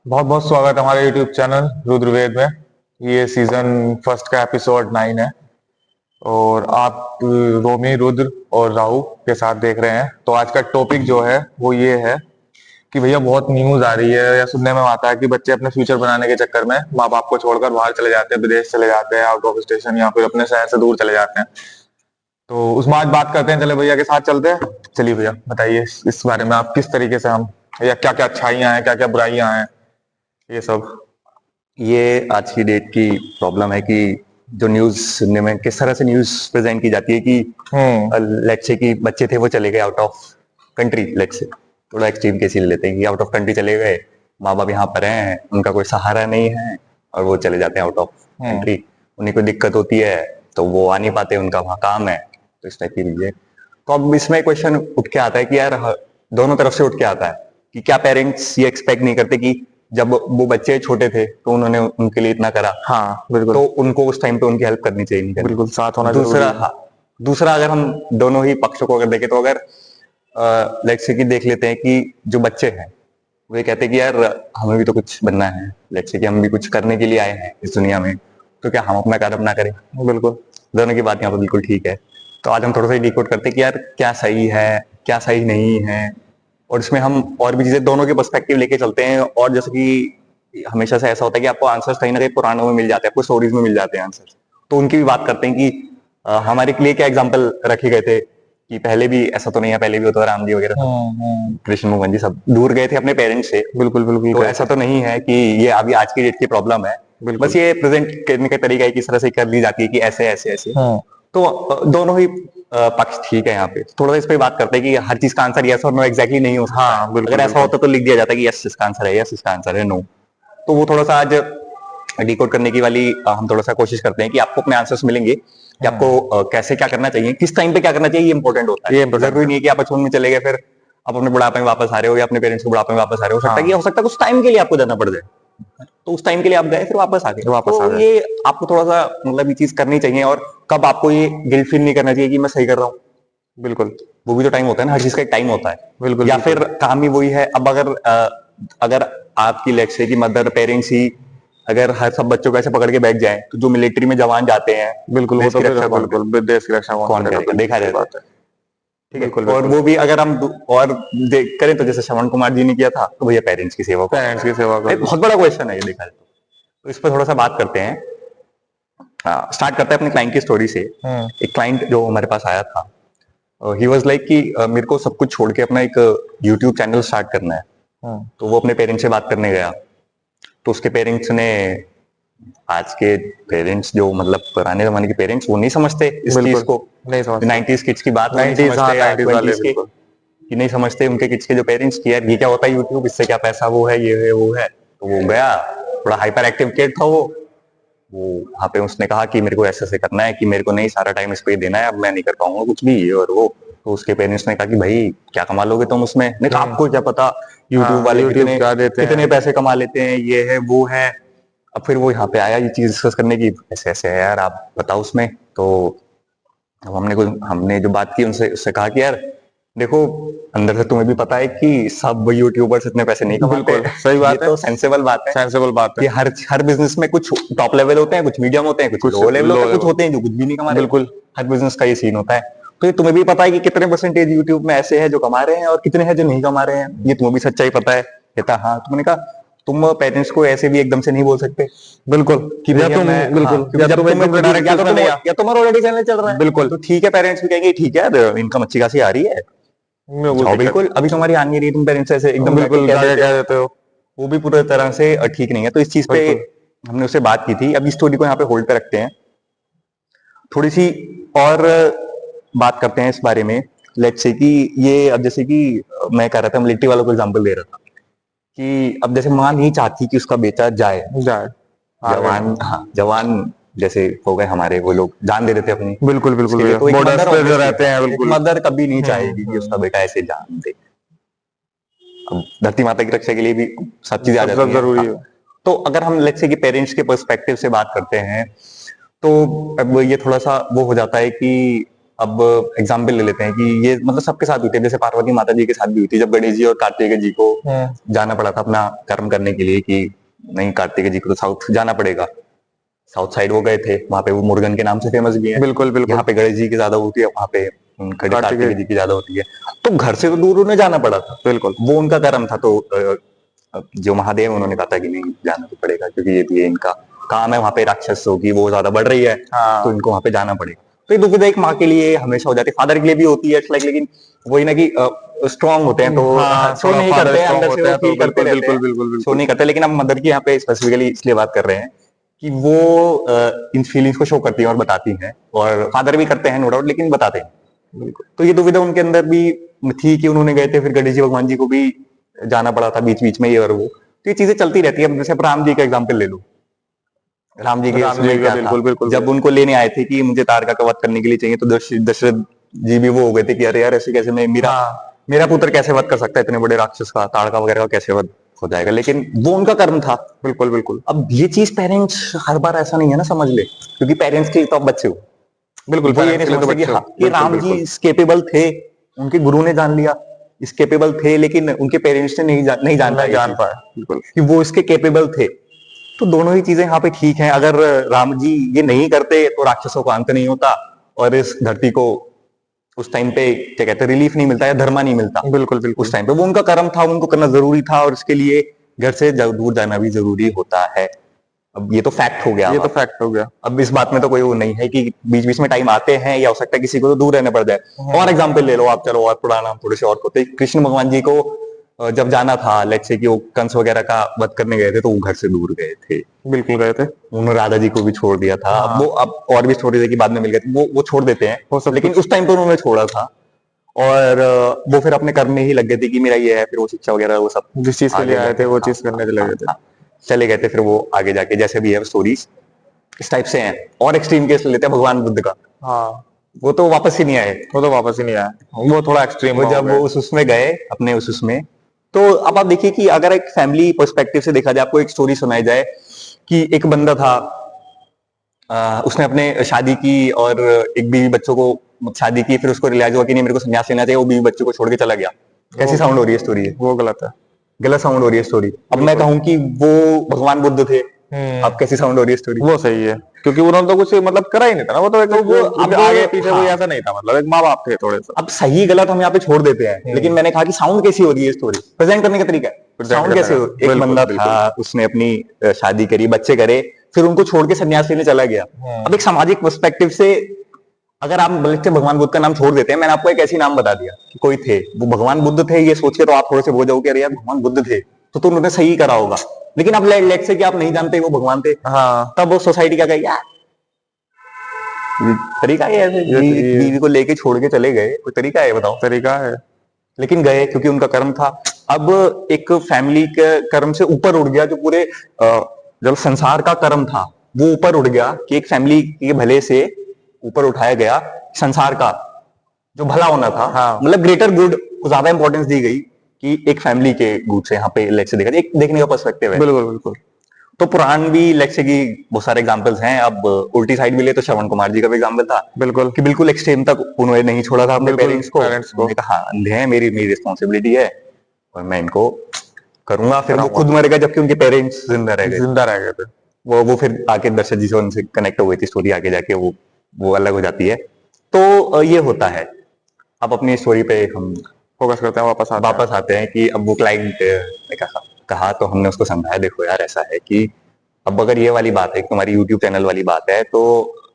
बहुत बहुत स्वागत है हमारे YouTube चैनल रुद्रवेद में। ये सीजन फर्स्ट का एपिसोड 9 है और आप रोमी, रुद्र और राहु के साथ देख रहे हैं। तो आज का टॉपिक जो है वो ये है कि भैया बहुत न्यूज आ रही है या सुनने में आता है कि बच्चे अपने फ्यूचर बनाने के चक्कर में माँ बाप को छोड़कर बाहर चले जाते हैं, विदेश चले जाते हैं, आउट ऑफ स्टेशन या फिर अपने शहर से दूर चले जाते हैं। तो उसमें आज बात करते हैं, चले भैया के साथ चलते हैं। चलिए भैया बताइए इस बारे में, आप किस तरीके से हम या क्या क्या अच्छाइयाँ हैं, क्या क्या बुराइयां हैं, ये सब। ये आज की डेट की प्रॉब्लम है कि जो न्यूज सुनने में किस तरह से न्यूज प्रेजेंट की जाती है कि लेट्स से कि बच्चे थे वो चले गए out of country. Let's say थोड़ा एक्सट्रीम केस ही ले लेते हैं कि आउट ऑफ कंट्री चले गए, माँ बाप यहाँ पर हैं, उनका कोई सहारा नहीं है और वो चले जाते हैं आउट ऑफ कंट्री। उन्हें कोई दिक्कत होती है तो वो आ नहीं पाते, उनका वहाँ काम है। तो इस टाइप की चीजें। तो अब इसमें क्वेश्चन उठ के आता है कि यार दोनों तरफ से उठ के आता है कि क्या पेरेंट्स ये एक्सपेक्ट नहीं करते कि जब वो बच्चे छोटे थे तो उन्होंने उनके लिए इतना करा। हाँ बिल्कुल। तो उनको उस टाइम पे उनकी हेल्प करनी चाहिए, नहीं करनी। बिल्कुल साथ होना दूसरा जरूरी है। हाँ, दूसरा अगर हम दोनों ही पक्षों को अगर देखें तो अगर लेट्स से कि देख लेते हैं कि जो बच्चे हैं वो ये कहते हैं कि यार हमें भी तो कुछ बनना है, लेट्स से कि हम भी कुछ करने के लिए आए हैं इस दुनिया में, तो क्या हम अपना कार्य अपना करें। बिल्कुल दोनों की बात यहाँ पर बिल्कुल ठीक है। तो आज हम थोड़ा सा डिकोड करते हैं कि यार क्या सही है क्या सही नहीं है, और इसमें हम और भी चीजें दोनों के पर्सपेक्टिव लेके चलते हैं। और जैसे कि हमेशा से ऐसा होता है कि आपको आंसर्स कहीं ना कहीं पुराणों में मिल जाते हैं, आपको स्टोरीज में मिल जाते हैं आंसर्स। तो उनकी भी बात करते हैं कि हमारे लिए क्या एग्जाम्पल रखे गए थे कि पहले भी ऐसा तो नहीं है, पहले भी होता है, राम जी वगैरह सब, कृष्ण भगवान जी सब दूर गए थे अपने पेरेंट्स से। बिल्कुल बिल्कुल तो ऐसा तो नहीं है कि ये अभी आज की डेट की प्रॉब्लम है, बस ये प्रेजेंट करने का तरीका है किस तरह से कर ली जाती है कि ऐसे ऐसे ऐसे। तो दोनों ही पक्ष ठीक है यहाँ पे। थोड़ा सा इस पे बात करते हैं कि हर चीज का आंसर यस और नो एग्जैक्टली नहीं हो सकता। हाँ बिल्कुल। अगर ऐसा होता तो लिख दिया जाता कि यस इसका आंसर है, यस इसका आंसर है, नो। तो वो थोड़ा सा आज डिकोड करने की वाली हम थोड़ा सा कोशिश करते हैं कि आपको अपने आंसर्स मिलेंगे कि आपको कैसे क्या करना चाहिए, किस टाइम पे क्या करना चाहिए, ये इंपॉर्टेंट होता है। जरूरी नहीं है कि आप बचपन में चले गए फिर आप अपने बुढ़ापे में वापस आ रहे हो या अपने पेरेंट्स के बुढ़ापे में वापस आ रहे हो। हो सकता है कि हो सकता है कुछ टाइम के लिए आपको जाना पड़ जाए, तो उस टाइम के लिए आप गए फिर वापस आ गए। तो ये आपको थोड़ा सा मतलब ये चीज करनी चाहिए। और कब आपको ये गिल्ट फील नहीं करना चाहिए कि मैं सही कर रहा हूँ। बिल्कुल, वो भी तो टाइम होता है ना, हर चीज का एक टाइम होता है। बिल्कुल। या फिर काम ही वही है। अब अगर आपकी लेट्स से कि मदर पेरेंट्स ही अगर हर सब बच्चों को ऐसे पकड़ के बैठ जाए तो जो मिलिट्री में जवान जाते हैं, बिल्कुल वो तो बिल्कुल देश की रक्षा कौन करेगा, देखा जाए बात है। ठीक है। बिल्कुल, और वो भी अगर हम और देख करें तो जैसे श्रवण कुमार जी ने किया था तो भैया पेरेंट्स की सेवा, पेरेंट्स की सेवा कर। बहुत बड़ा क्वेश्चन है ये देखा जाए तो इस पर थोड़ा सा बात करते हैं। स्टार्ट करते हैं अपने क्लाइंट की स्टोरी से। एक क्लाइंट जो हमारे पास आया था, ही वाज लाइक कि मेरे को सब कुछ छोड़ के अपना एक यूट्यूब चैनल स्टार्ट करना है। तो वो अपने पेरेंट्स से बात करने गया तो उसके पेरेंट्स ने, आज के पेरेंट्स जो मतलब पुराने जमाने के पेरेंट्स वो नहीं समझते इस चीज को, नहीं समझते। 90s किड्स की बात नहीं समझते, 20s के कि नहीं समझते उनके किड्स के जो पेरेंट्स की यार ये क्या होता है यूट्यूब, इससे क्या पैसा वो है, ये है वो है। तो वो गया, थोड़ा हाइपर एक्टिव किड था वो वहां पे उसने कहा कि मेरे को ऐसे ऐसे करना है कि मेरे को नहीं सारा टाइम इस पे देना है, अब मैं नहीं कर पाऊंगा कुछ भी ये और वो। तो उसके पेरेंट्स ने कहा कि भाई क्या कमा लोगे तुम उसमें। नहीं तो आपको क्या पता यूट्यूब वाले कितने पैसे कमा लेते हैं, ये है वो है। अब फिर वो यहाँ पे आया ये चीज डिस्कस करने की, ऐसे ऐसे है यार आप बताओ उसमें। तो अब हमने जो बात की उनसे उससे कहा कि यार देखो अंदर से तुम्हें भी पता है कि सब यूट्यूबर्स इतने पैसे नहीं कमाते। सही बात है, तो सेंसेबल बात है, सेंसेबल बात है कि हर बिजनेस में कुछ टॉप लेवल होते हैं, कुछ मीडियम होते हैं, कुछ लो लेवल होते हैं, कुछ होते हैं जो कुछ भी नहीं कमा रहे। बिल्कुल, हर बिजनेस का ये सीन होता है। तो ये तुम्हें भी पता है कि कितने परसेंटेज यूट्यूब में ऐसे हैं जो कमा रहे हैं और कितने हैं जो नहीं कमा रहे हैं, ये तुम्हें भी सच्चाई पता है। कहता हाँ। तो मैंने कहा तुम पेरेंट्स को ऐसे भी एकदम से नहीं बोल सकते। बिल्कुल कि या तुम बिल्कुल या तुम्हारा ऑलरेडी चैनल चल रहा है। बिल्कुल, तो ठीक है, पेरेंट्स भी कहेंगे ठीक है इनकम अच्छी खासी आ रही है, बिल्कुल अभी तुम्हारी आ नहीं रही, तुम पेरेंट्स ऐसे एकदम बिल्कुल कह देते हो, वो भी पूरी तरह से ठीक नहीं है। तो इस चीज पे हमने उससे बात की थी। अब इस स्टोरी को यहाँ पे होल्ड पे रखते हैं, थोड़ी सी और बात करते हैं इस बारे में। लेट्स से कि ये अब जैसे कि मैं कह रहा था मिलिट्री वालों को एग्जांपल दे रहा था कि अब जैसे मां नहीं चाहती कि उसका बेटा जाए जवान, हाँ जवान जैसे हो गए हमारे वो लोग जान दे देते अपनी। बिल्कुल बिल्कुल, तो एक मदर जो रहते हैं, बिल्कुल मदर कभी नहीं चाहेगी कि उसका बेटा ऐसे जान दे। अब धरती माता की रक्षा के लिए भी सब चीजें आ जाती हैं, जरूरी है। तो अगर हम लेट्स से कि पेरेंट्स के पर्सपेक्टिव से बात करते हैं तो अब ये थोड़ा सा वो हो जाता है कि अब एग्जाम्पल ले लेते हैं कि ये मतलब सबके साथ हुई थी, जैसे पार्वती माता जी के साथ भी हुई थी, जब गणेश जी और कार्तिकेय जी को जाना पड़ा था अपना कर्म करने के लिए कि नहीं, कार्तिकेय जी को तो साउथ जाना पड़ेगा। साउथ साइड वो गए थे, वहां पे वो मुर्गन के नाम से फेमस भी है। बिल्कुल बिल्कुल। यहाँ पे गणेश जी की ज्यादा होती है, वहां पे कार्तिकेय कार्तिकेय जी की ज्यादा होती है। तो घर से तो दूर उन्हें जाना पड़ा था, बिल्कुल। वो उनका कर्म था। तो जो महादेव उन्होंने कहा था कि नहीं, जाना तो पड़ेगा क्योंकि ये इनका काम है, वहां पे राक्षसों की वो ज्यादा बढ़ रही है, हाँ। तो इनको वहां पे जाना पड़ेगा। तो ये दुविधा एक माँ के लिए हमेशा हो जाती है, फादर के लिए भी होती है लाइक, लेकिन वही ना कि स्ट्रांग होते हैं तो हाँ, शो थोड़ा नहीं father करते हैं, strong अंदर से होते वो हैं तो फील करते बिल्कुल रहते बिल्कुल हैं, बिल्कुल शो बिल्कुल। नहीं करते। लेकिन हम मदर की यहाँ पे स्पेसिफिकली इसलिए बात कर रहे हैं कि वो इन फीलिंग्स को शो करती हैं और बताती हैं, और फादर भी करते हैं नो डाउट, लेकिन बताते हैं। तो ये दुविधा उनके अंदर भी थी कि उन्होंने गए थे, फिर गणेश जी भगवान जी को भी जाना पड़ा था बीच बीच में ये और वो। तो ये चीजें चलती रहती है। अब जैसे आप राम जी का एग्जाम्पल ले लो, राम जी के राम उसमें जी का क्या था, बिल्कुल बिल्कुल जब उनको लेने आए थे कि मुझे तारका का वध करने के लिए चाहिए, तो दशरथ जी भी वो हो गए थे कि अरे यार ऐसे कैसे, मैं मेरा हाँ मेरा पुत्र कैसे वध कर सकता है, इतने बड़े राक्षस का, ताड़का वगैरह का कैसे वध हो जाएगा। लेकिन वो उनका कर्म था। बिल्कुल बिल्कुल अब ये चीज पेरेंट्स हर बार ऐसा नहीं है ना, समझ ले, क्योंकि पेरेंट्स के तो अब बच्चे हो, बिल्कुल। वो ये पेरेंट्स नहीं के लिए तो समझते कि बच्चे हो, हाँ, कि बिल्कुल राम जी बिल्कुल। इस केपेबल थे, उनके गुरु ने जान लिया इस केपेबल थे, लेकिन उनके पेरेंट्स ने नहीं जान नहीं पाया जान पाए बिल्कुल। कि वो इसके केपेबल थे। तो दोनों ही चीजें यहाँ पे ठीक हैं। अगर राम जी ये नहीं करते तो राक्षसों का अंत नहीं होता, और इस धरती को उस टाइम पे क्या कहते हैं, रिलीफ नहीं मिलता या धर्मा नहीं मिलता। बिल्कुल बिल्कुल। उस टाइम पे वो उनका कर्म था, उनको करना जरूरी था, और इसके लिए घर से दूर जाना भी जरूरी होता है। अब ये तो फैक्ट हो गया। ये तो अब फैक्ट हो गया। अब इस बात में तो कोई वो नहीं है कि बीच बीच में टाइम आते हैं, या हो सकता है किसी को तो दूर रहना पड़ जाए। और एग्जाम्पल ले लो आप, चलो और पुराना थोड़े से और होते, कृष्ण भगवान जी को जब जाना था, लेट्स से कि वो कंस वगैरह का वध करने गए थे, तो वो घर से दूर गए थे, बिल्कुल गए थे। उन्होंने राधा जी को भी छोड़ दिया था। हाँ। अब वो अब और भी स्टोरीज है कि बाद में मिल गए थे, वो छोड़ देते हैं, वो सब लेकिन कुछ उस टाइम पे उन्होंने छोड़ा था। और वो फिर अपने कर्म में ही लग गए थे कि मेरा ये है, फिर वो शिक्षा वगैरह वो सब जिस चीज के लिए आगे आए थे जाके वो हाँ, चीज करने चले गए थे। चले गए थे। फिर वो आगे जाके जैसे भी है स्टोरीज इस टाइप से हैं। और एक्सट्रीम केस ले लेते हैं भगवान बुद्ध का, हाँ। वो तो वापस ही नहीं आए। वो तो वापस ही नहीं आया, वो थोड़ा एक्सट्रीम वो हो जब गए। वो उसमें गए अपने उसमें, तो अब आप देखिए कि अगर एक फैमिली पर्सपेक्टिव से देखा जाए, आपको एक स्टोरी सुनाई जाए कि एक बंदा था, उसने अपने शादी की और एक बीवी बच्चों को शादी की, फिर उसको रियलाइज हुआ कि नहीं मेरे को संन्यास लेना चाहिए, वो बीवी बच्चों को छोड़ के चला गया। कैसी साउंड हो रही है स्टोरी है? वो गलत है। गलत साउंड हो रही है स्टोरी। अब मैं कहूं कि वो भगवान बुद्ध थे, अब कैसी साउंड हो रही है स्टोरी? वो सही है, क्योंकि उन्होंने तो कुछ मतलब करा ही नहीं था ना, वो तो एक तो वो अब आगे पीछे कोई हाँ, ऐसा नहीं था, मतलब एक माँ बाप थे थोड़े से। अब सही गलत हम यहाँ पे छोड़ देते हैं, लेकिन मैंने कहा कि साउंड कैसी हो रही है स्टोरी, प्रेजेंट करने का तरीका है। साउंड कैसे हो, एक बंदा था, उसने अपनी शादी करी, बच्चे करे, फिर उनको छोड़ के सन्यास लेने चला गया। अब एक सामाजिक पर्सपेक्टिव से अगर आप बल्कि भगवान बुद्ध का नाम छोड़ देते हैं, मैंने आपको एक ऐसी नाम बता दिया कि कोई थे, वो भगवान बुद्ध थे, ये सोच के तो आप थोड़े से हो जाओगे अरे यार भगवान बुद्ध थे तो उन्होंने सही करा होगा। लेकिन अब लेट से कि आप नहीं जानते वो भगवान थे, हाँ। तब वो सोसाइटी क्या कहेगी, यार तरीका है ऐसे बीवी को लेके छोड़ के चले गए, कोई तरीका है बताओ? तरीका है। लेकिन गए क्योंकि उनका कर्म था। अब एक फैमिली के कर्म से ऊपर उड़ गया, जो पूरे जब संसार का कर्म था वो ऊपर उड़ गया, कि एक फैमिली के भले से ऊपर उठाया गया संसार का जो भला होना था। हाँ। मतलब ग्रेटर गुड को ज्यादा इंपॉर्टेंस दी गई कि एक फैमिली के गुड से। यहाँ पे लेट्स से देखा एक देखने का पर्सपेक्टिव है। बिल्कुल बिल्कुल। तो पुराण भी लेट्स से की बहुत सारे एग्जांपल्स हैं। अब उल्टी साइड भी ले तो श्रवण कुमार जी का भी एग्जांपल था, बिल्कुल कि बिल्कुल एक्सट्रीम तक उन्होंने नहीं छोड़ा था अपने पेरेंट्स को। उन्होंने कहा अंधे हैं, मेरी रिस्पॉन्सिबिलिटी है और मैं इनको करूंगा। फिर वो खुद मर गए जबकि उनके पेरेंट्स जिंदा रह गए थे। वो फिर आके दर्शक जी से उनसे कनेक्ट हो गई थी स्टोरी, आगे जाके वो अलग हो जाती है। तो ये होता है। अब अपनी स्टोरी पे हम फोकस करते हैं, वापस आते हैं कि अब वो क्लाइंट ने कहा तो हमने उसको समझाया, देखो यार ऐसा है कि अब अगर ये वाली बात है, तुम्हारी यूट्यूब चैनल वाली बात है, तो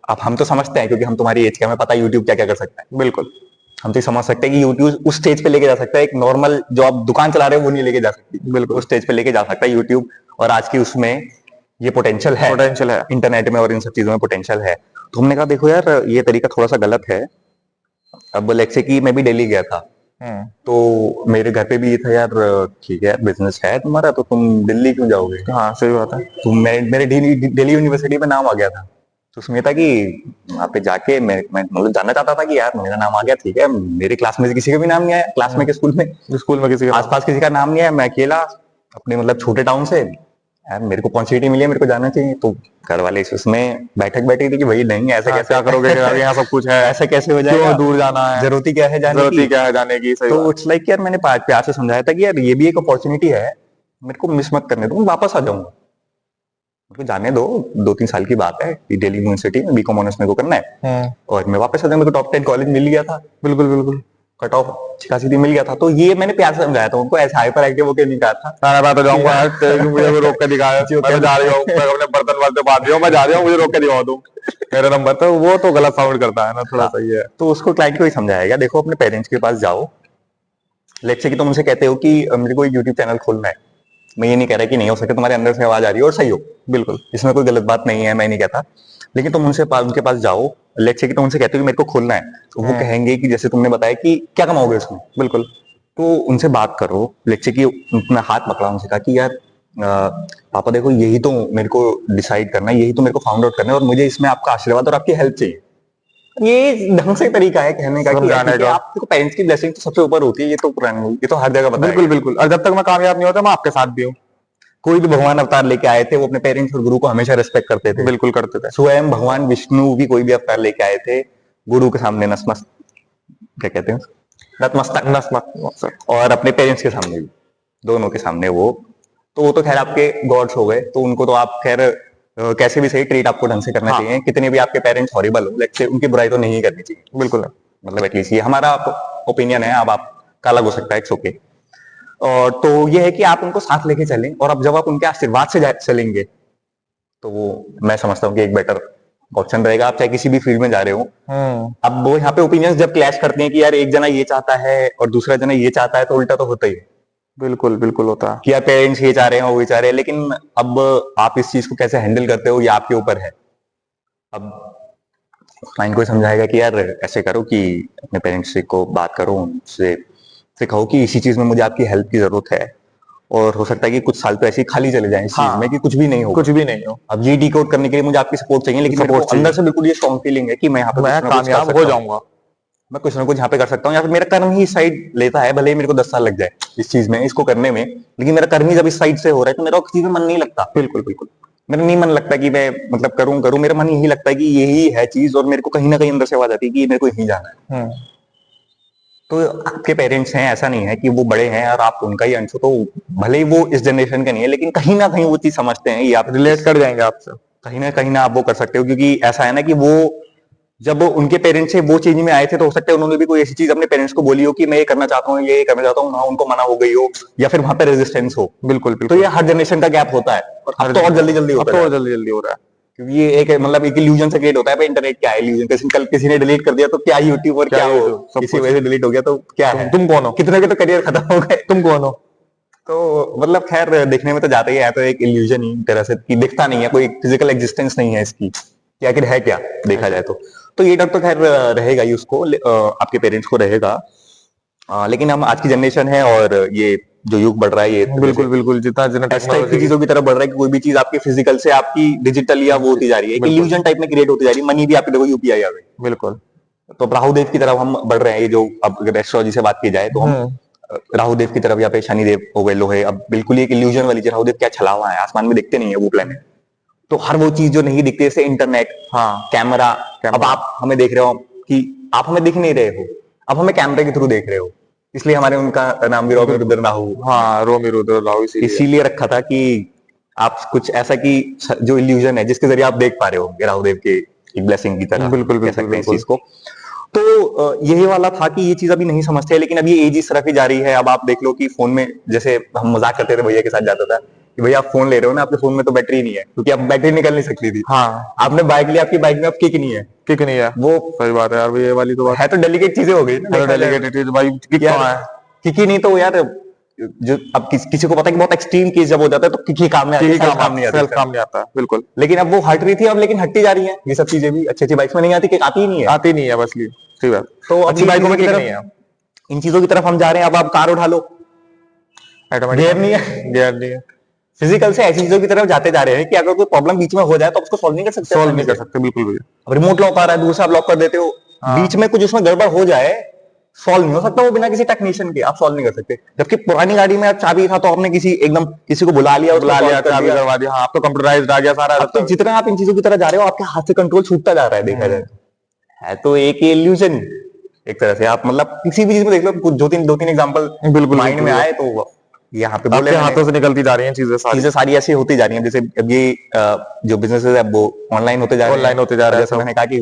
अब हम तो समझते हैं क्योंकि हम तुम्हारी एज के, हमें पता है यूट्यूब क्या क्या कर सकता है। बिल्कुल हम तो समझ सकते हैं कि यूट्यूब उस स्टेज पे लेके जा सकता है, एक नॉर्मल जो आप दुकान चला रहे हो वो नहीं लेके जा सकती, बिल्कुल उस स्टेज पे लेके जा सकता है यूट्यूब। और आज की उसमें ये पोटेंशियल है इंटरनेट में और इन सब चीजों में पोटेंशियल है। तो हमने कहा देखो यार ये तरीका थोड़ा सा गलत है। अब लेट्स से कि मैं भी दिल्ली गया था, तो मेरे घर पे भी ये था यार, ठीक है बिजनेस है तुम्हारा तो तुम दिल्ली क्यों जाओगे? हाँ सही बात है। तो मेरे दिल्ली यूनिवर्सिटी में नाम आ गया था, तो उसमें था कि वहाँ पे जाके मैं मतलब जानना चाहता था कि यार मेरा नाम आ गया, ठीक है मेरे क्लास में किसी का भी नाम नहीं आया, क्लास में के स्कूल में किसी का आसपास किसी का नाम नहीं आया, मैं अकेला अपने मतलब छोटे टाउन से यार मेरे को अपॉर्चुनिटी मिली है, मेरे को जाना चाहिए। तो घर वाले उसमें बैठक बैठी थी कि भाई नहीं ऐसे हाँ, कैसे क्या करोगे कि यार यहाँ सब कुछ है, ऐसे कैसे हो क्यों जाएगा, दूर जाना है, जरूरत ही क्या है जाने जरूरत की। ही क्या है जाने की, सही तो बात। इट्स लाइक यार मैंने प्यार से समझाया था कि यार ये भी एक अपॉर्चुनिटी है, मेरे को मिस मत करने दो, मैं वापस आ जाऊंगा, मेरे को जाने दो, 2-3 साल की बात है, दिल्ली यूनिवर्सिटी में बीकॉम ऑनर्स मेरे को करना है और मैं वापस आ जाऊंगा। मेरे को टॉप 10 कॉलेज मिल गया था, बिल्कुल बिल्कुल। कट ऑफ अच्छी खासी थी, मिल गया था। तो ये मैंने प्यार से समझाया था उनको, ऐसे हाइपर एक्टिव होकर नहीं कहा था मैं तो जाऊंगा यार, क्यों मुझे भी रोक के दिखाया, जो मैं तो जा रही हूँ, मैं अपने बर्तन वाले बात रही हूँ, मैं जा रही हूँ, मुझे रोक के दिखा दो मेरा नंबर। तो वो तो गलत साउंड करता है ना थोड़ा, सही है। तो उसको क्लाइंट को ही समझाएगा, देखो अपने पेरेंट्स के पास जाओ, लेट्स से कि तुम उनसे कहते हो कि मेरे को एक यूट्यूब चैनल खोलना है, मैं ये नहीं कह रहा कि नहीं हो सके, तुम्हारे अंदर से आवाज आ रही है और सही हो, बिल्कुल इसमें कोई गलत बात नहीं है, मैं नहीं कहता, लेकिन तुम उनके पास जाओ, लेट्स से कि तुम उनसे कहते हो कि मेरे को खोलना है, तो वो कहेंगे कि जैसे तुमने बताया कि क्या कमाओगे उसमें, बिल्कुल, तो उनसे बात करो, लेट्स से कि उनका हाथ पकड़ा, उनसे कहा कि यार पापा देखो यही तो मेरे को डिसाइड करना है, यही तो मेरे को फाउंड आउट करना है और मुझे इसमें आपका आशीर्वाद और आपकी हेल्प चाहिए। ये ढंग से तरीका है कहने का कि समझाने का। आपको पेरेंट्स की ब्लेसिंग तो सबसे ऊपर होती है, ये तो पुरानी, ये तो हर जगह बताया बिल्कुल गया। बिल्कुल, और जब तक मैं कामयाब नहीं होता मैं आपके साथ भी हूँ। कोई भी भगवान अवतार लेके आए थे, वो अपने पेरेंट्स और गुरु को हमेशा रिस्पेक्ट करते थे। बिल्कुल करते थे। स्वयं भगवान विष्णु भी कोई भी अवतार लेके आए थे, गुरु के सामने नतमस्तक, क्या कहते हैं, नतमस्तक, नस्मत। और अपने पेरेंट्स के सामने भी, दोनों के सामने वो तो खैर आपके गॉड्स हो गए, तो उनको तो आप खैर कैसे भी सही ट्रीट आपको ढंग से करना हाँ। चाहिए, कितने भी आपके पेरेंट्स हॉरिबल हो, लेट्स से उनकी बुराई तो नहीं करनी चाहिए, बिल्कुल है। मतलब एटलीस्ट ये हमारा ओपिनियन है, अब आपका अलग हो सकता है, इट्स ओके। और तो ये है कि आप उनको साथ लेके चलें, और अब जब आप उनके आशीर्वाद से चलेंगे तो वो मैं समझता हूँ कि एक बेटर ऑप्शन रहेगा, आप चाहे किसी भी फील्ड में जा रहे हो। अब वो यहाँ पे ओपिनियंस जब क्लैश करते हैं कि यार एक जना ये चाहता है और दूसरा जना ये चाहता है, तो उल्टा तो होता ही है बिल्कुल बिल्कुल होता है। कि यार पेरेंट्स ये चाह रहे हैं वो ये चाह रहे हैं, लेकिन अब आप इस चीज को कैसे हैंडल करते हो ये आपके ऊपर है। अब क्लाइंट को समझाएगा कि यार ऐसे करो कि अपने पेरेंट्स से को बात करो, उनसे कहो कि इसी चीज में मुझे आपकी हेल्प की जरूरत है, और हो सकता है कि कुछ साल तो ऐसे ही खाली चले जाएं इस चीज में कि कुछ भी नहीं हो, कुछ भी नहीं हो। अब ये डिकोड करने के लिए मुझे आपकी सपोर्ट चाहिए, लेकिन मेरे को अंदर से बिल्कुल ये स्ट्रॉन्ग फीलिंग है कि मैं यहाँ पे मैं कुछ ना कुछ कर कामयाब सकता हो हूँ, जाऊंगा। मैं कुछ ना कुछ यहाँ पे कर सकता हूँ, या फिर मेरा कर्म ही इस साइड लेता है, भले ही मेरे को 10 साल लग जाए इस चीज में, इसको करने में, लेकिन मेरा कर्म ही जब इस साइड से हो रहा है तो मेरा किसी में मन नहीं लगता, बिल्कुल बिल्कुल। मेरा नहीं मन लगता कि मैं मतलब करूं, मेरा मन यही लगता है कि यही है चीज, और मेरे को कहीं ना कहीं अंदर से आवाज आती है कि मेरे को यही जाना है। तो आपके पेरेंट्स हैं, ऐसा नहीं है कि वो बड़े हैं और आप उनका ही अंश हो, तो भले ही वो इस जनरेशन का नहीं है, लेकिन कहीं ना कहीं वो चीज समझते हैं, ये आप रिलेट कर जाएंगे आपसे। कहीं ना आप वो कर सकते हो, क्योंकि ऐसा है ना कि वो जब उनके पेरेंट्स से वो चीज में आए थे, तो हो सकता है उन्होंने भी कोई ऐसी चीज अपने पेरेंट्स को बोली हो कि मैं ये करना चाहता हूँ, ये करना चाहता हूँ, हाँ उनको मना हो गई हो, या फिर वहां पे रेजिस्टेंस हो। बिल्कुल तो बिल्कुल। ये हर जनरेशन का गैप होता है, और अब तो और जल्दी जल्दी अब होता तो है, और जल्दी जल्दी हो रहा है। क्योंकि ये एक मतलब एक इल्यूजन से क्रिएट होता है, इंटरनेट क्या है इल्यूजन, कल किसी ने डिलीट कर दिया तो क्या यूट्यूब और क्या वो सब किसी कुछ। वजह से डिलीट हो गया तो क्या है, तुम कौन हो? कितने के तो करियर खत्म हो गए, तुम कौन हो? तो मतलब खैर देखने में तो जाता ही है, तो एक इल्यूजन ही तरह से कि दिखता नहीं है, कोई फिजिकल एग्जिस्टेंस नहीं है इसकी, कि आखिर है क्या देखा जाए तो ये डर तो खैर रहेगा ही उसको, आपके पेरेंट्स को रहेगा। लेकिन हम आज की जनरेशन है, और ये जो युग बढ़ रहा है, ये बिल्कुल बिल्कुल, जितना जितना इस टाइप की टेक्नोलॉजी। चीजों की तरफ बढ़ रहा है कि कोई भी चीज आपकी फिजिकल से आपकी डिजिटल या वो होती जा रही है, एक इल्यूजन टाइप में क्रिएट होती जा रही है, मनी भी आपकी देखो यूपीआई आ गई, बिल्कुल। तो राहु देव की तरफ हम बढ़ रहे हैं, ये जो अब अगर एस्ट्रोलॉजी से बात की जाए तो हम राहु देव की तरफ, या पे शनि देव हो गए लोहे, अब बिल्कुल एक इल्यूजन वाली चीज, राहु देव क्या छला हुआ है, आसमान में दिखते नहीं है वो प्लेनेट, तो हर वो चीज जो नहीं दिखती, जैसे इंटरनेट, कैमरा, अब आप हमें देख रहे हो कि आप हमें दिख नहीं रहे हो, अब हमें कैमरे के थ्रू देख रहे हो, इसलिए हमारे उनका नाम भी रोमी रुद्र राहु, रोमी रुद्र राहु इसीलिए रखा था कि आप कुछ ऐसा कि जो इल्यूजन है जिसके जरिए आप देख पा रहे हो राहु देव के एक ब्लेसिंग की तरह, बिल्कुल कह सकते हैं इस बिल्कुल। चीज को। तो यही वाला था कि ये चीज अभी नहीं समझते हैं, लेकिन अब ये एज इस तरफ ही जा रही है। अब आप देख लो कि फोन में, जैसे हम मजाक करते थे भैया के साथ जाता था कि भैया आप फोन ले रहे हो ना, आपके फोन में तो बैटरी नहीं है, क्योंकि अब बैटरी निकल नहीं सकती थी। आपने बाइक लिया, आपकी बाइक में अब किक नहीं है, किक नहीं है, वो सही बात है यार, ये वाली तो बात है, तो डेलिकेट चीजें हो गई ना, डेलीकेटेड चीज भाई, किक कहाँ है? किक ही नहीं तो यार, जो अब किसी को पता है कि बहुत एक्सट्रीम केस जब हो जाता है तो किक ही काम में आती है, काम नहीं आता, बिल्कुल। लेकिन अब वो हट रही थी, अब लेकिन हटती जा रही है, ये सब चीजें भी अच्छी अच्छी बाइक्स में नहीं आती, आती ही नहीं है, आती नहीं है बस, सही बात। तो अच्छी बाइकों में किक नहीं है, इन चीजों की तरफ हम जा रहे हैं। अब आप कार उठा लो, गियर नहीं है, गियर नहीं है, फिजिकल से ऐसी चीजों की तरफ जाते जा रहे हैं कि अगर कोई प्रॉब्लम बीच में हो जाए तो उसको सॉल्व नहीं कर सकते, बिल्कुल भैया। अब रिमोट लॉक आ रहा है, दूसरा आप लॉक कर देते हो, बीच में कुछ उसमें गड़बड़ हो जाए, सॉल्व नहीं हो सकता वो बिना किसी टेक्नीशियन के, आप सॉल्व नहीं कर सकते। जबकि पुरानी गाड़ी में चाबी था तो आपने किसी को बुला लिया, बुला लिया, चाबी करवा दिया, हाँ अब तो कंप्यूटराइज्ड आ गया सारा। अब तो जितना आप इन चीजों की तरह जा रहे हो आपके हाथ से कंट्रोल छूटता जा रहा है, देखा जाए है तो एक इल्यूजन एक तरह से। आप मतलब किसी भी चीज में देख लो, कुछ दो तीन एग्जांपल बिल्कुल माइंड में आए तो यहाँ पे बोले आपके हाथों से निकलती जा रही हैं चीजें सारी ऐसी होती जा रही हैं। जैसे अब ये जो बिजनेसेस है वो ऑनलाइन होते जा रहे हैं, ऑनलाइन होते जा रहे हैं। जैसे मैंने कहा कि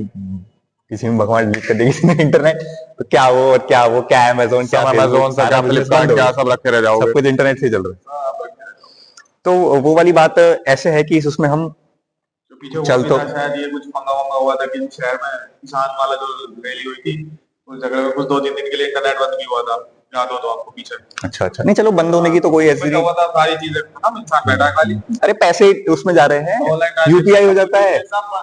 किसी में भगवान डिलीट कर देगी किसी ने इंटरनेट, तो क्या क्या अमेजोन, क्या अमेजोन, क्या फ्लिपकार्ट, क्या सब रखे रह जाओगे, सब कुछ इंटरनेट से चल रहा है। तो वो वाली बात ऐसे है कि उसमें हम चल तो शायद ये कुछ पंगा वंगा हुआ था कि शहर में किसान वाला जो रैली हुई थी उस जगह में कुछ 2-3 दिन के लिए इंटरनेट बंद भी हुआ था, याद हो तो आपको पीछे। अच्छा नहीं चलो, बंद होने की तो कोई ऐसी नहीं हुआ था, सारी चीजें हम इंसान बैठा है खाली, अरे पैसे उसमें जा रहे हैं, यूपीआई हो जाता है,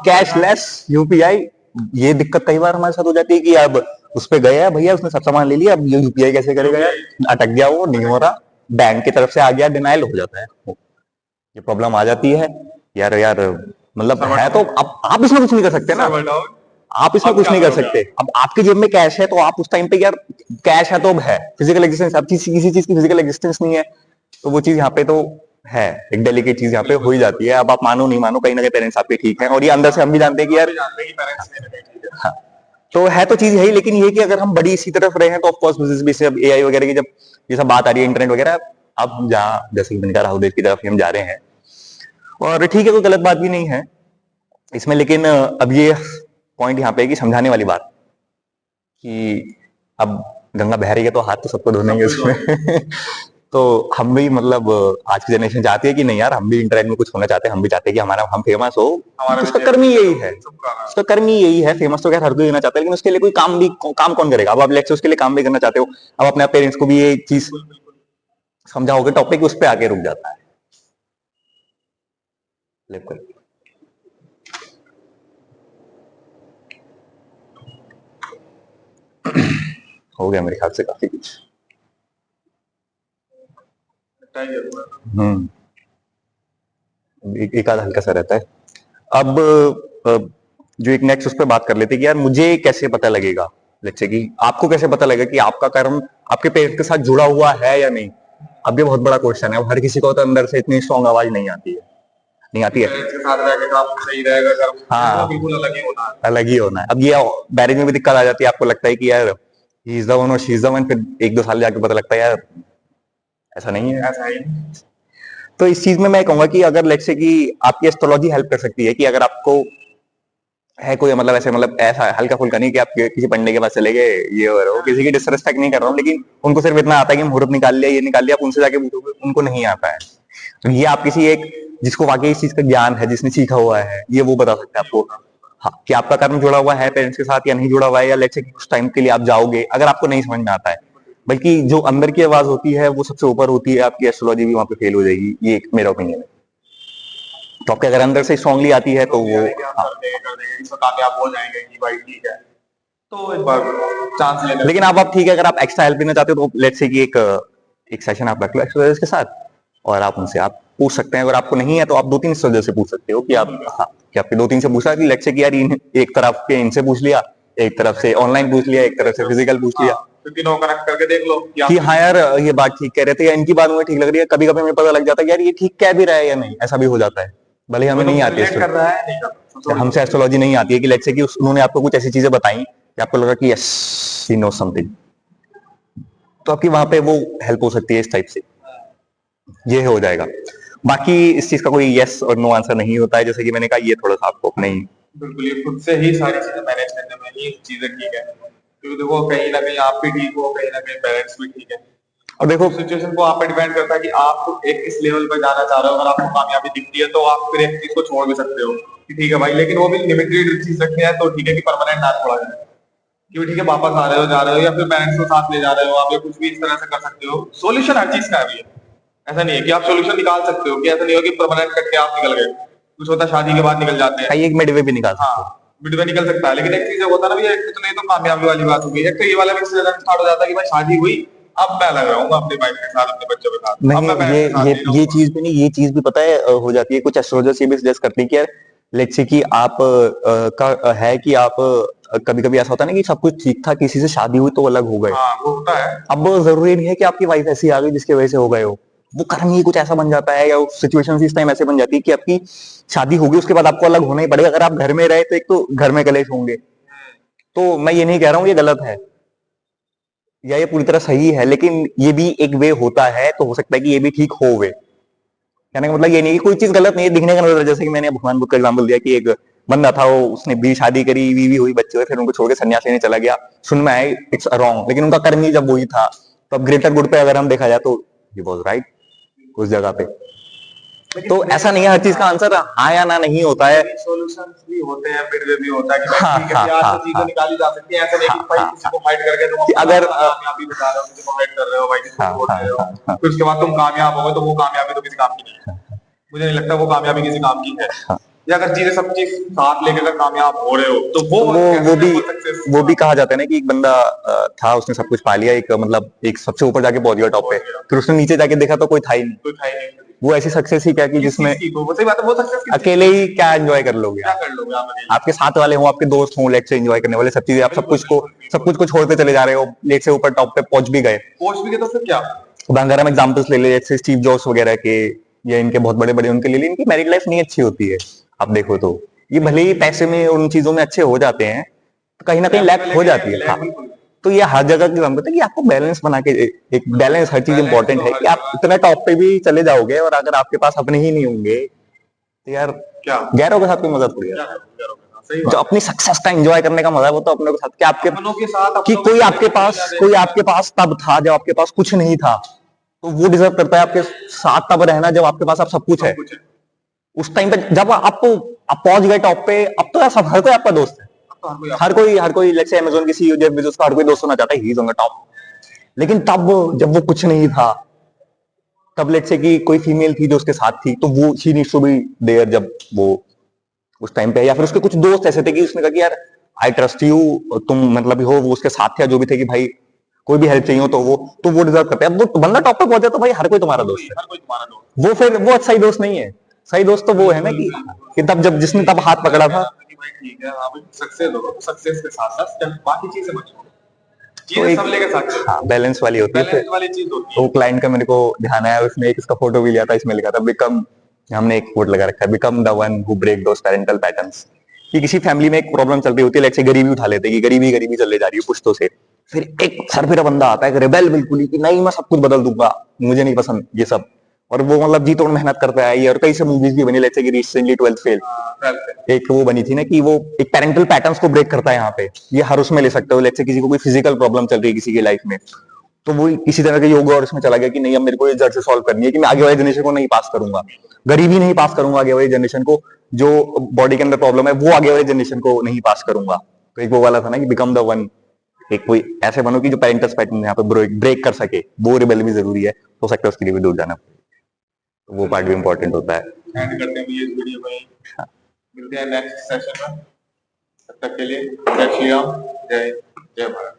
कैशलेस यूपीआई। ये दिक्कत कई बार हमारे साथ हो जाती है कि अब उस पे गया भैया, उसने सब सामान ले लिया, अब ये यूपीआई कैसे करेगा यार, अटक गया, वो नहीं हो रहा, बैंक की तरफ से आ गया, डिनाइल हो जाता है, ये प्रॉब्लम आ जाती है यार मतलब है। तो अब आप इसमें कुछ नहीं कर सकते ना, आप इसमें कुछ नहीं कर सकते। अब आपकी जेब में कैश है तो आप उस टाइम पे यार कैश है तो अब है, फिजिकल एग्जिस्टेंस, अब किसी चीज की फिजिकल एग्जिस्टेंस नहीं है तो वो चीज यहाँ पे तो है, एक डेलिकेट चीज यहाँ पे हो ही जाती है। अब आप मानो नहीं मानो, कहीं ना कहीं पेरेंट्स आपके ठीक हैं, और ये अंदर से हम भी जानते हैं कि यार हाँ, तो है तो चीज यही। लेकिन ये कि अगर हम बड़ी इसी तरफ रहे हैं तो ऑफकोर्स बिजनेस भी से अब एआई वगैरह की जब ये सब बात आ रही है, इंटरनेट वगैरह, अब जहाँ जैसे कि मैंने कहा राहुल देव की तरफ हम जा रहे हैं, और ठीक है कोई गलत बात भी नहीं है इसमें। लेकिन अब ये पॉइंट यहाँ पे है कि समझाने वाली बात कि अब गंगा बह रही है तो हाथ तो सबको धोने हैं उसमें तो हम भी मतलब आज की जनरेशन चाहती है कि नहीं यार हम भी इंटरनेट में कुछ होना चाहते हैं, हम भी चाहते हैं कि हम फेमस हो, उसका कर्म ही यही है, उसका कर्म ही यही है। फेमस तो खैर हर कोई होना चाहता है, लेकिन उसके लिए कोई काम कौन करेगा। अब आप लेक्चर उसके लिए काम भी करना चाहते हो, अब अपने पेरेंट्स को भी ये चीज समझाओगे, टॉपिक उस पर आके रुक जाता है। बिल्कुल हो गया मेरे ख्याल से काफी कुछ। एक आध हल्का सा रहता है। अब जो एक नेक्स्ट उस पर बात कर लेते कि यार मुझे कैसे पता लगेगा, लेट्स से कि आपको कैसे पता लगेगा कि आपका कर्म आपके पेरेंट्स के साथ जुड़ा हुआ है या नहीं। अब ये बहुत बड़ा क्वेश्चन है, हर किसी को तो अंदर से इतनी स्ट्रॉन्ग आवाज नहीं आती है। हाँ अलग ही होना है। अब ये मैरिज में भी दिक्कत आ जाती है, आपको लगता है कि यार ही इज द वन और शी इज द वन, फिर 1-2 साल जाके पता लगता है यार ऐसा नहीं है, ऐसा ही। तो इस चीज में मैं कहूंगा कि अगर लेट्स से कि आपकी एस्ट्रोलॉजी हेल्प कर सकती है कि अगर आपको है कोई मतलब ऐसे मतलब ऐसा हल्का फुल्का नहीं कि आप किसी पंडे के पास चले गए, ये हो रहा हो, किसी की डिसरेस्पेक्ट नहीं कर रहा हूँ, लेकिन उनको सिर्फ इतना आता है कि मुहूर्त निकाल लिया, ये निकाल लिया, आप उनसे जाके पूछोगे उनको नहीं आता है। तो ये आप किसी एक जिसको वाकई इस चीज का ज्ञान है, जिसने सीखा हुआ है, ये वो बता सकता है आपको हाँ कि आपका कर्म जुड़ा हुआ है पेरेंट्स के साथ या नहीं जुड़ा हुआ है, या लेट्स से कुछ टाइम के लिए आप जाओगे अगर आपको नहीं समझ में आता है। बल्कि जो अंदर की आवाज होती है वो सबसे ऊपर होती है, आपकी एस्ट्रोलॉजी भी वहां पे फेल हो जाएगी, ये एक मेरा ओपिनियन है। तो आपके अगर अंदर से स्ट्रांगली आती है तो वो कामयाब हो जाएंगे कि भाई ठीक है, तो एक बार चांस ले। लेकिन आप ठीक है, अगर आप एक्स्ट्रा हेल्प लेना चाहते हो तो लेट्स से कि एक सेशन आप रख लो एक्सरसाइज के साथ, और आप उनसे आप पूछ सकते हैं। अगर आपको नहीं है तो आप 2-3 एस्ट्रोलॉजर से पूछ सकते हो कि आप हाँ कि आपके 2-3 से पूछा कि लेट्स से कि यार एक तरफ के इनसे पूछ लिया, एक तरफ से ऑनलाइन पूछ लिया, एक तरफ से फिजिकल पूछ लिया, तीनों कनेक्ट करके देख लो कि हाँ यार ये बात ठीक कह रहे थे या इनकी बात मुझे ठीक लग रही है। कभी कभी हमें पता लग जाता है यार ये ठीक कह भी रहा है या नहीं, ऐसा भी हो जाता है, भले हमें नहीं आती है, हमसे एस्ट्रोलॉजी नहीं आती है कि लेट्स से कि उन्होंने आपको कुछ ऐसी चीजें बताई कि आपको लगा कि यस ही नोस समथिंग, तो आपकी वहां पे वो हेल्प हो सकती है इस टाइप से, ये हो जाएगा। बाकी इस चीज का कोई यस और नो आंसर नहीं होता है, जैसे कि मैंने कहा ये थोड़ा सा आपको अपने बिल्कुल ये खुद से ही सारी चीजें मैनेज करने में ही चीजें ठीक है, क्योंकि देखो कहीं ना कहीं आप भी ठीक हो, कहीं ना कहीं पेरेंट्स भी ठीक है, और देखो सिचुएशन को आप पे डिपेंड करता है कि आप एक किस लेवल पर जाना चाह रहे हो। अगर आपको कामयाबी दिखती है तो आप फिर एक चीज को छोड़ भी सकते हो कि ठीक है भाई, लेकिन वो भी लिमिटेड चीज रखनी है तो ठीक है कि परमानेंट ना छोड़ा जाए, क्यों ठीक है वापस आ रहे हो जा रहे हो या फिर पेरेंट्स को साथ ले जा रहे हो आप, या कुछ भी इस तरह से कर सकते हो। सोल्यूशन हर चीज का है, ऐसा नहीं है कि आप सोल्यूशन निकाल सकते हो, कि ऐसा नहीं हो कि परमानेंट करके आप निकल गए, कुछ होता है शादी के बाद निकल जाते हैं, एक मिडवे भी निकाल हाँ मिडवे निकल सकता है। लेकिन एक चीज होता है ना भैया, तो नहीं तो कामयाबी वाली बात होगी, एक तो ये वाला भी स्टार्ट हो जाता है कि भाई शादी हुई अब मैं लग रहा हूँ अपनी वाइफ के साथ, अपने बच्चों के साथ नहीं, ये चीज भी नहीं, ये चीज भी पता है हो जाती है। कुछ एस्ट्रोलॉजर्स ये भी सजेस्ट करते हैं कि यार लेट्स से कि आप का है कि आप कभी कभी ऐसा होता है ना कि सब कुछ ठीक था, किसी से शादी हुई तो अलग हो गए। हाँ वो होता है। अब जरूरी नहीं है कि आपकी वाइफ ऐसी आ गई जिसकी वजह से हो गए हो, वो कर्म ही कुछ ऐसा बन जाता है, या सिचुएशन इस टाइम ऐसे बन जाती है कि आपकी शादी होगी, उसके बाद आपको अलग होना ही पड़ेगा। अगर आप घर में रहे तो एक तो घर में कलेश होंगे। तो मैं ये नहीं कह रहा हूँ ये गलत है या ये पूरी तरह सही है, लेकिन ये भी एक वे होता है, तो हो सकता है कि ये भी ठीक हो वे। कहने का मतलब ये नहीं कि कोई चीज गलत नहीं है दिखने का नजर। जैसे कि मैंने भगवान बुद्ध का एग्जाम्पल दिया कि एक बंदा था, वो उसने भी शादी करी, बीवी हुई, बच्चे हुए, फिर उनको छोड़ के सन्यास लेने चला गया। सुन में आए इट्स रॉन्ग, लेकिन उनका कर्म ही जब वही था। तो अब ग्रेटर गुड पे अगर हम देखा जाए तो ही वाज राइट उस जगह पे। तो ऐसा नहीं है हर चीज का आंसर हाँ या ना नहीं होता है। सॉल्यूशंस भी होते हैं, फिर वे भी होता है कि हाँ, ठीक है हाँ, यार हाँ, से चीजें हाँ, निकाली जा सकती है। ऐसा नहीं कि भाई हाँ, किसी को फाइट करके तुम कि अपना अगर कामयाबी बता रहे हो, किसी को फाइट कर रहे हो, भाई किसी को हाँ, छोड़ हाँ, रहे हो, हाँ, हाँ, फिर उसके बाद तुम कामयाब हो गए तो वो कामयाबी तो किसी काम की नहीं है। मुझे नहीं लगता वो कामयाबी किसी काम की है। हाँ। या अगर चीजें सब चीज साथ लेकर अगर कामयाब हो रहे हो तो वो वो वो भी कहा जाता है ना कि एक बंदा था, उसने सब कुछ पा लिया, एक मतलब एक सबसे ऊपर जाके पहुंच गया टॉप पे, फिर उसने नीचे जाके देखा तो कोई था ही नहीं। कोई था ही नहीं। वो ऐसी सक्सेस ही क्या कि किस जिसमें चीज की तो वो सही बात है, वो सक्सेस किस अकेले ही क्या एंजॉय कर लोगे क्या आप। कर लोगे आप अकेले? आपके साथ वाले हो, आपके दोस्त हो, लेट से एंजॉय करने वाले, सब चीजें, आप बिल्कुल, सब कुछ को छोड़ते चले जा रहे हो, लेट से ऊपर टॉप पे पहुंच भी गए। कोच भी के तो फिर क्या? अगर हम एग्जांपल्स ले ले जैसे स्टीव जॉब्स वगैरह के, या इनके बहुत बड़े बड़े उनके लिए, इनकी मैरिड लाइफ नहीं अच्छी होती है। आप देखो तो ये भले ही पैसे में और उन चीजों में अच्छे हो जाते हैं, तो कहीं ना कहीं लैक हो जाती है। हाँ, तो ये हर जगह की काम करता है कि आपको बैलेंस बना के, एक बैलेंस, हर चीज इंपॉर्टेंट है कि आप इतना टॉप पे भी चले जाओगे और अगर आपके पास अपने ही नहीं होंगे तो यार क्या गैरों के साथ कोई मजा थोड़ी है। सही जो बात अपनी सक्सेस का एंजॉय करने का मजा है वो तो अपने के साथ, कि आपके अपनों के साथ कि कोई आपके पास तब था जब आपके पास कुछ नहीं था, तो वो डिजर्व करता है आपके साथ तब रहना जब आपके पास अब सब कुछ है। उस टाइम पे जब आप पहुंच गए टॉप पे, अब तो सब हर कोई आपका दोस्त है। हर कोई लेट्स से अमेज़न की सीईओ जेफ बेजोस का हर कोई दोस्त होना चाहता है, he is on the top. लेकिन तब जब वो कुछ नहीं था, तब लेट्स से कि कोई फीमेल थी जो उसके साथ थी, तो वो she needs to be there जब वो उस टाइम पे, या फिर उसके कुछ दोस्त ऐसे थे कि उसने कहा कि यार आई ट्रस्ट यू, तुम मतलब हो, वो उसके साथ थे जो भी थे, कि भाई कोई भी हेल्प चाहिए हो तो वो डिजर्व करते हैं। अब वो बंदा टॉप पे पहुंचे तो भाई हर कोई तुम्हारा दोस्त है। वो फिर वो सही दोस्त नहीं है। सही दोस्त तो वो है ना कि तब जब जिसने तब हाथ पकड़ा था। ठीक है, आप सक्सेस हो, सक्सेस के साथ साथ बाकी चीजें मत छोड़ो, तो चीजें एक सब लेके साथ चलो। बैलेंस वाली होती है। बैलेंस वाली चीज होती तो है। क्लाइंट का मेरे को ध्यान आया, उसने एक इसका फोटो भी लिया था, इसमें लिखा था बिकम, हमने एक कोट लगा रखा है, become the one who break those parental patterns. कि किसी फैमिली में एक प्रॉब्लम चल रही होती है, लेट्स से गरीबी उठा लेते हैं कि गरीबी गरीबी चले जा रही है पुश्तों से, फिर एक सरफिरा बंदा आता है, एक रेबेल बिल्कुल ही, कि नहीं मैं सब कुछ बदल दूंगा, मुझे नहीं पसंद ये सब, और वो मतलब जी तोड़ मेहनत करता है। ये और कई से मूवीज भी बनी, लेट्स से कि रिसेंटली 12th फेल, एक वो बनी थी ना कि वो एक पेरेंटल पैटर्न्स को ब्रेक करता है यहाँ पे। ये हर उसमें ले सकते हो, लेट्स से किसी को कोई फिजिकल प्रॉब्लम चल रही है किसी की लाइफ में, तो वो किसी तरह के योगा और इसमें चला गया कि नहीं अब मेरे को ये जड़ से सॉल्व करनी है, कि मैं आगे वाली जनरेशन को नहीं पास करूंगा, गरीबी नहीं पास करूंगा आगे वाली जनरेशन को, जो बॉडी के अंदर प्रॉब्लम है वो आगे वाली जनरेशन को नहीं पास करूंगा। तो एक वो वाला था ना कि बिकम द वन, एक कोई ऐसे बनो कि जो पेरेंटल पैटर्न यहाँ पे ब्रेक कर सके। वो रिबेल भी जरूरी है, हो सकता है उसके लिए भी दूर जाना, तो वो पार्ट भी इंपॉर्टेंट होता है। एंड करते हैं ये वीडियो में, मिलते हैं नेक्स्ट सेशन में, तब तक के लिए जय श्री राम, जय जय भारत।